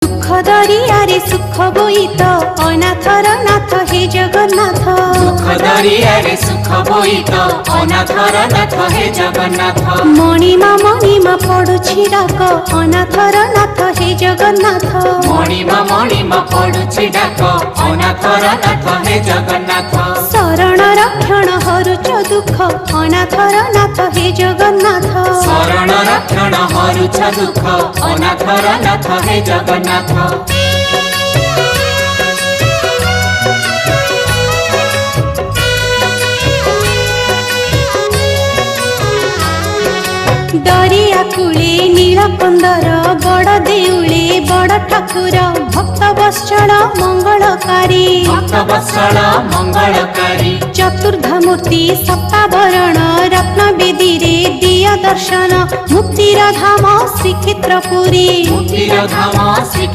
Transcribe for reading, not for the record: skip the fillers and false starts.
दुख दरियारे सुख बोईत अनाथर नाथ हे जगन्नाथ। दुख दरियारे सुख बोईत अनाथर नाथ हे जगन्नाथ। मणिमा पडुछि डाक अनाथर नाथ हे जगन्नाथ। मणिमा पडुछि डाक अनाथर नाथ हे जगन्नाथ। शरण रक्षण हरुच दुख अनाथर नाथ हे जगन्नाथ। शरण रक्षण हरुच दुख अनाथर नाथ हे जगन्नाथ। दरिया कूले नीलकंदर बड़ देउले बड़ ठाकुर भक्त वत्सल मंगलकारी। भक्त वत्सल मंगलकारी। चतुर्धामूर्ति सप्तावरण रत्न बेदी रे दिया दर्शन मुक्तिर धाम श्रीक्षेत्रपुरी। मुक्तिर धाम श्री